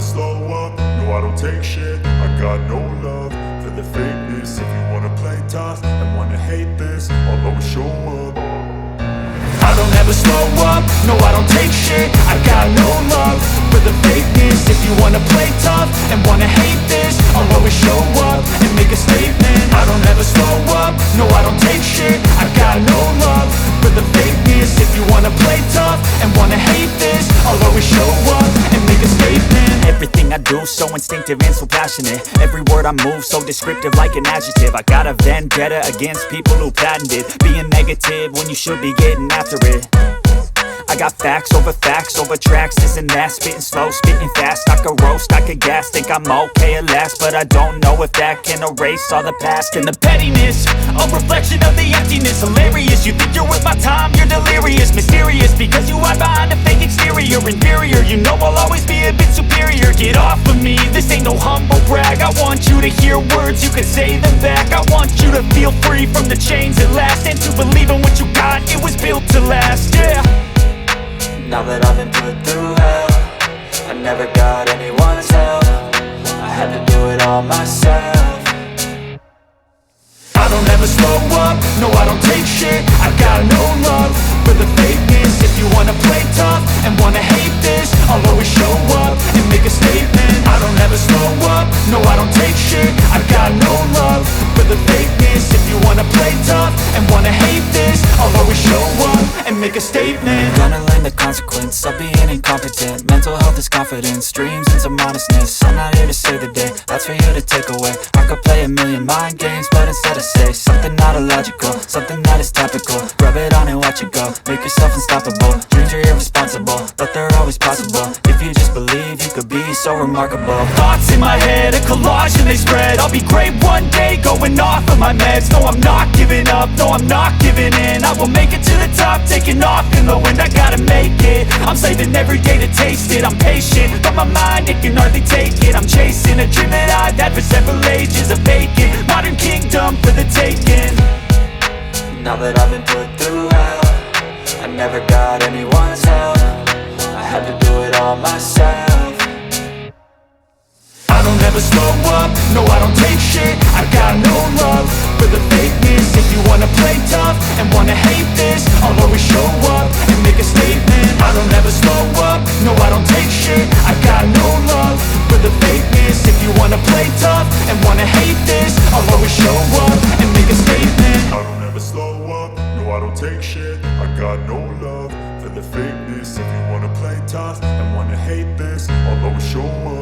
slow up, no I don't take shit. I got no love for the fakeness. If you wanna play tough and wanna hate this, I'll always show up. I don't ever slow up, no I don't take shit. I got no love for the fakeness. If you wanna play tough and wanna hate this, I'll always show up and make a statement. I don't ever slow up, no I don't take shit. I got no love for the fakeness. If you wanna play tough and wanna hate this, I'll always show up and make a statement. Everything I do so instinctive and so passionate. Every word I move so descriptive like an adjective. I got a vendetta against people who patented being negative when you should be getting after it. I got facts over tracks, this and that. Spitting slow, spitting fast, I could roast, I could gas. Think I'm okay at last, but I don't know if that can erase all the past. And the pettiness, a reflection of the emptiness. Hilarious, you think you're worth my time, you're delirious. Mysterious, because you hide behind a fake exterior. Inferior, you know I'll always be a bit superior. Get off of me, this ain't no humble brag. I want you to hear words, you can say them back. I want you to feel free from the chains at last, and to believe in what you got, it was built to last, yeah. Now that I've been put through hell, I never got anyone's help. I had to do it all myself. I don't ever slow up, no I don't take shit. I got no love for the fakeness. If you wanna play tough and wanna hate this, I'll always show up and make a statement. I don't ever slow up, no I don't take shit. I got no love for the fakeness. If you wanna play tough and wanna hate this, I'll always show up and make a statement. Gonna learn the consequence of being incompetent. Mental health is confidence, dreams and some honestness. I'm not here to save the day, that's for you to take away. I could play a million mind games, but instead I say something not illogical, something that is topical. Rub it on and watch it go, make yourself unstoppable. Dreams are irresponsible, but they're always possible. If you just believe, you could be so remarkable. Thoughts in my head, a collage and they spread. I'll be great one day, going off of my meds. No, I'm not giving up, no, I'm not giving in. I will make it to the top, taking off in the wind. I gotta make it, I'm saving every day to taste it. I'm patient, but my mind, it can hardly take it. I'm chasing a dream that I've had for several ages. A vacant, modern kingdom for the taking. Now that I've been put through hell, I never got anyone's help. I had to do it all myself. I don't ever slow up, no I don't take shit. I got no love for the fakeness. If you wanna play tough and wanna hate this, I'll always show up and make a statement. I don't ever slow up, no I don't take shit. I got no love for the fakeness. If you wanna play tough and wanna hate this, I'll always show up and make a statement. I don't ever slow up, no I don't take shit. I got no love for the fakeness. If you wanna play tough and wanna hate this, I'll always show up